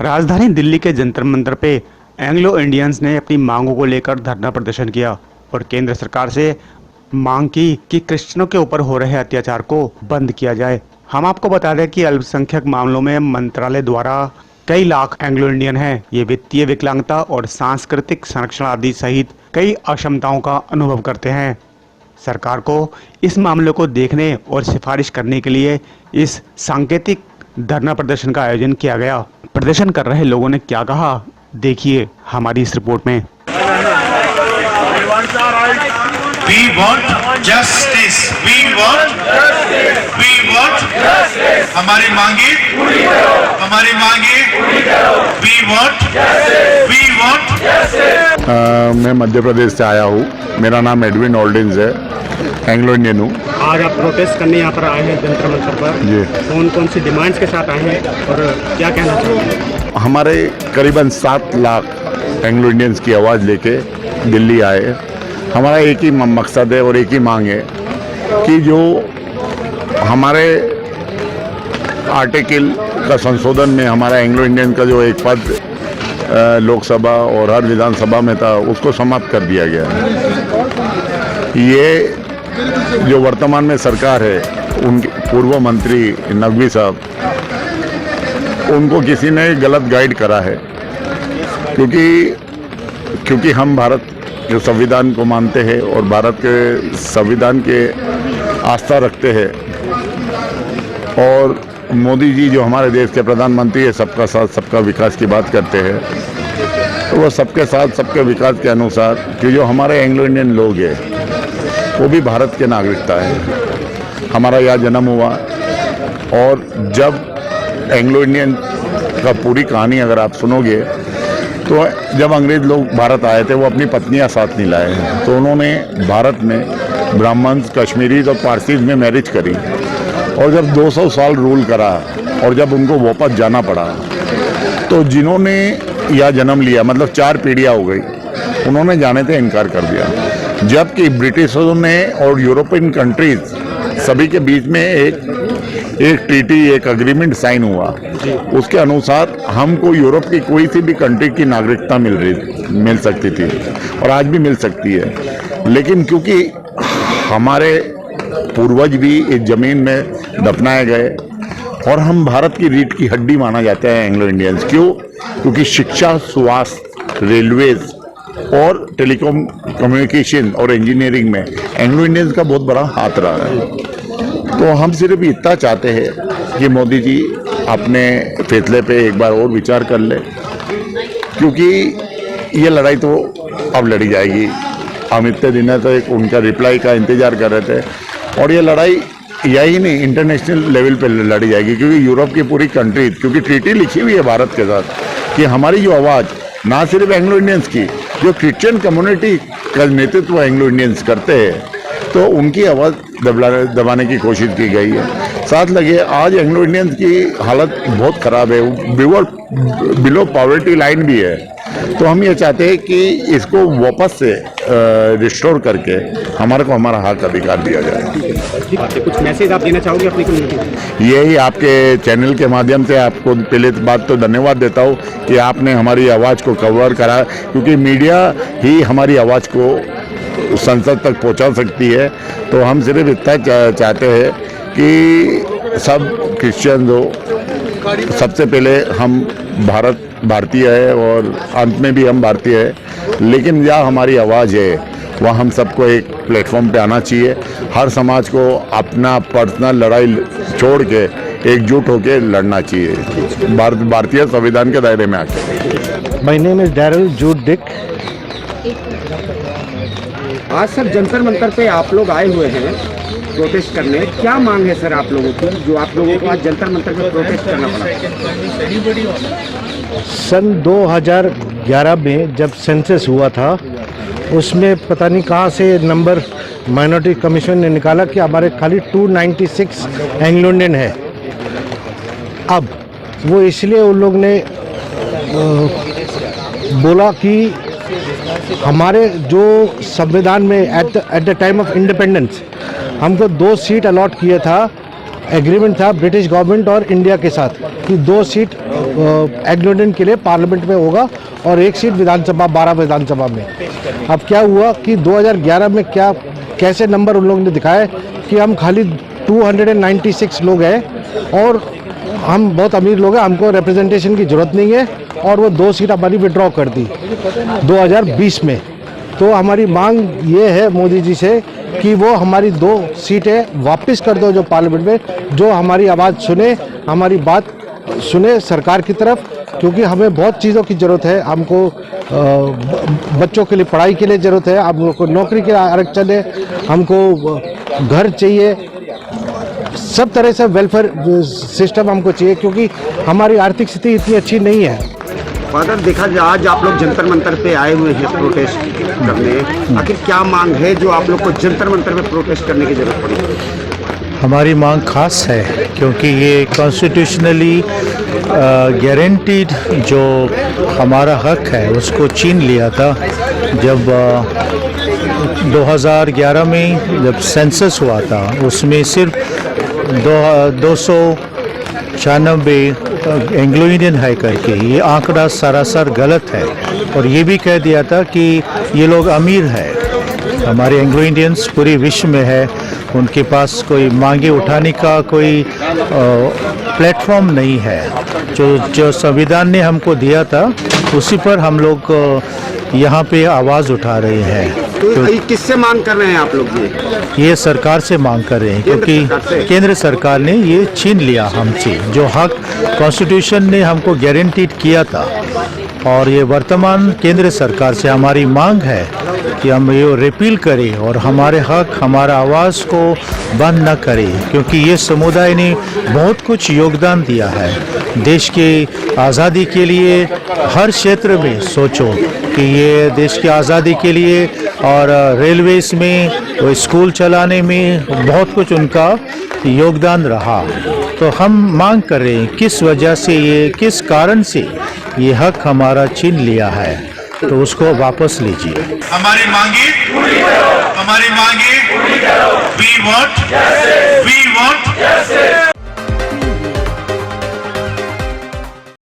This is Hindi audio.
राजधानी दिल्ली के जंतर मंतर पे एंग्लो इंडियंस ने अपनी मांगों को लेकर धरना प्रदर्शन किया और केंद्र सरकार से मांग की कि क्रिश्चियनों के ऊपर हो रहे अत्याचार को बंद किया जाए। हम आपको बता दें कि अल्पसंख्यक मामलों में मंत्रालय द्वारा कई लाख एंग्लो इंडियन हैं। ये वित्तीय विकलांगता और सांस्कृतिक संरक्षण आदि सहित कई अक्षमताओं का अनुभव करते हैं। सरकार को इस मामले को देखने और सिफारिश करने के लिए इस सांकेतिक धरना प्रदर्शन का आयोजन किया गया। प्रदर्शन कर रहे लोगों ने क्या कहा, देखिए हमारी इस रिपोर्ट में। We want justice. We want justice. We want justice. हमारी मांगे पूरी करो. हमारी मांगे पूरी करो. We want justice. We want justice. मैं मध्य प्रदेश से आया हूँ। मेरा नाम एडविन ऑल्डिंस है, एंग्लो इंडियन हूँ। आज आप प्रोटेस्ट करने यहाँ पर आए हैं जंतर मंतर पर। जी। कौन कौन सी डिमांड्स के साथ आए हैं और क्या कहना चाहेंगे? हमारे करीबन 7 लाख एंग्लो इंडियंस की आवाज़ लेके दिल्ली आए। हमारा एक ही मकसद है और एक ही मांग है कि जो हमारे आर्टिकल का संशोधन में हमारा एंग्लो इंडियन का जो एक पद लोकसभा और हर विधानसभा में था, उसको समाप्त कर दिया गया है। ये जो वर्तमान में सरकार है, उनके पूर्व मंत्री नकवी साहब, उनको किसी ने गलत गाइड करा है, क्योंकि हम भारत के संविधान को मानते हैं और भारत के संविधान के आस्था रखते हैं। और मोदी जी जो हमारे देश के प्रधानमंत्री है, सबका साथ सबका विकास की बात करते हैं, तो वो सबके साथ सबके विकास के अनुसार कि जो हमारे एंग्लो इंडियन लोग हैं वो भी भारत के नागरिकता है। हमारा यहाँ जन्म हुआ और जब एंग्लो इंडियन का पूरी कहानी अगर आप सुनोगे तो जब अंग्रेज लोग भारत आए थे, वो अपनी पत्नियां साथ नहीं लाए हैं, तो उन्होंने भारत में ब्राह्मण्स, कश्मीरीज और पारसीज में मैरिज करी। और जब 200 साल रूल करा और जब उनको वापस जाना पड़ा, तो जिन्होंने यहाँ जन्म लिया, मतलब 4 पीढ़ियाँ हो गई, उन्होंने जाने से इनकार कर दिया। जबकि ब्रिटिशों ने और यूरोपियन कंट्रीज सभी के बीच में एक ट्रीटी, एक अग्रीमेंट साइन हुआ। उसके अनुसार हमको यूरोप की कोई सी भी कंट्री की नागरिकता मिल सकती थी और आज भी मिल सकती है। लेकिन क्योंकि हमारे पूर्वज भी इस जमीन में दफनाए गए और हम भारत की रीढ़ की हड्डी माना जाता है एंग्लो इंडियंस। क्यों? क्योंकि शिक्षा, स्वास्थ्य, रेलवेज और टेलीकॉम कम्युनिकेशन और इंजीनियरिंग में एंग्लो इंडियंस का बहुत बड़ा हाथ रहा है। तो हम सिर्फ इतना चाहते हैं कि मोदी जी अपने फैसले पे एक बार और विचार कर ले, क्योंकि ये लड़ाई तो अब लड़ी जाएगी। हम इतने दिनों तक उनका रिप्लाई का इंतजार कर रहे थे और ये लड़ाई यही नहीं, इंटरनेशनल लेवल पे लड़ी जाएगी, क्योंकि यूरोप की पूरी कंट्री, क्योंकि ट्रीटी लिखी हुई है भारत के साथ कि हमारी जो आवाज़ ना सिर्फ एंग्लो इंडियंस की, जो क्रिश्चियन कम्युनिटी का नेतृत्व एंग्लो इंडियंस करते हैं, तो उनकी आवाज़ दबाने की कोशिश की गई है। साथ लगे आज एंग्लो इंडियंस की हालत बहुत ख़राब है, बिलो पॉवर्टी लाइन भी है। तो हम ये चाहते हैं कि इसको वापस से रिस्टोर करके हमारे को हमारा हक अधिकार दिया जाए। कुछ मैसेज आप देना चाहोगे अपनी कम्युनिटी? यही आपके चैनल के माध्यम से आपको पहले बात तो धन्यवाद देता हूँ कि आपने हमारी आवाज़ को कवर करा, क्योंकि मीडिया ही हमारी आवाज़ को संसद तक पहुंचा सकती है। तो हम सिर्फ इतना चाहते हैं कि सब क्रिश्चियन हो, सबसे पहले हम भारतीय है और अंत में भी हम भारतीय है, लेकिन जहाँ हमारी आवाज़ है वहाँ हम सबको एक प्लेटफॉर्म पे आना चाहिए। हर समाज को अपना पर्सनल लड़ाई छोड़ के एकजुट होकर लड़ना चाहिए भारतीय संविधान के दायरे में आके। My name is Darrell Jude Dick. आज सर जंतर मंतर पे आप लोग आए हुए हैं प्रोटेस्ट करने, क्या मांग है सर आप लोगों की, जो आप लोगों को आज जंतर मंतर पे प्रोटेस्ट करना पड़ा? सन 2011 में जब सेंसस हुआ था, उसमें पता नहीं कहाँ से नंबर माइनॉरिटी कमीशन ने निकाला कि हमारे खाली 296 एंग्लो इंडियन है। अब वो इसलिए उन लोग ने बोला कि हमारे जो संविधान में at the time of independence हमको 2 सीट अलॉट किया था, एग्रीमेंट था ब्रिटिश गवर्नमेंट और इंडिया के साथ कि 2 सीट एंग्लो इंडियन के लिए पार्लियामेंट में होगा और एक सीट विधानसभा 12 विधानसभा में। अब क्या हुआ कि 2011 में कैसे नंबर उन लोगों ने दिखाए कि हम खाली 296 लोग हैं और हम बहुत अमीर लोग हैं, हमको रिप्रेजेंटेशन की ज़रूरत नहीं है, और वो 2 सीट हमारी विड्रॉ कर दी 2020 में। तो हमारी मांग ये है मोदी जी से कि वो हमारी 2 सीटें वापस कर दो जो पार्लियामेंट में, जो हमारी आवाज़ सुने, हमारी बात सुने सरकार की तरफ, क्योंकि हमें बहुत चीज़ों की ज़रूरत है। हमको बच्चों के लिए पढ़ाई के लिए ज़रूरत है, हमको नौकरी के आरक्षण है, हमको घर चाहिए, सब तरह से वेलफेयर सिस्टम हमको चाहिए, क्योंकि हमारी आर्थिक स्थिति इतनी अच्छी नहीं है। फादर, देखा जाए आज आप लोग जंतर मंतर पे आए हुए हैं प्रोटेस्ट करने, आखिर क्या मांग है जो आप लोग को जंतर मंतर पे प्रोटेस्ट करने की जरूरत पड़ी? हमारी मांग खास है क्योंकि ये कॉन्स्टिट्यूशनली गारंटीड जो हमारा हक है उसको छीन लिया था। जब 2011 में जब सेंसस हुआ था उसमें सिर्फ 296 एंग्लो इंडियन है करके, ये आंकड़ा सरासर गलत है। और ये भी कह दिया था कि ये लोग अमीर है, हमारे एंग्लो इंडियंस पूरे विश्व में है, उनके पास कोई मांगे उठाने का कोई प्लेटफॉर्म नहीं है। जो संविधान ने हमको दिया था उसी पर हम लोग यहाँ पे आवाज़ उठा रहे हैं। तो किससे मांग कर रहे हैं आप लोग? ये सरकार से मांग कर रहे हैं क्योंकि केंद्र सरकार ने ये छीन लिया हमसे जो हक कॉन्स्टिट्यूशन ने हमको गारंटीड किया था। और ये वर्तमान केंद्र सरकार से हमारी मांग है कि हम ये रिपील करें और हमारे हक, हमारा आवाज़ को बंद न करें, क्योंकि ये समुदाय ने बहुत कुछ योगदान दिया है देश के आज़ादी के लिए। हर क्षेत्र में सोचो कि ये देश की आज़ादी के लिए और रेलवेज़ में, स्कूल चलाने में बहुत कुछ उनका योगदान रहा। तो हम मांग कर रहे हैं किस वजह से, ये किस कारण से ये हक हमारा छीन लिया है, तो उसको वापस लीजिए। हमारी मांगे वी वांट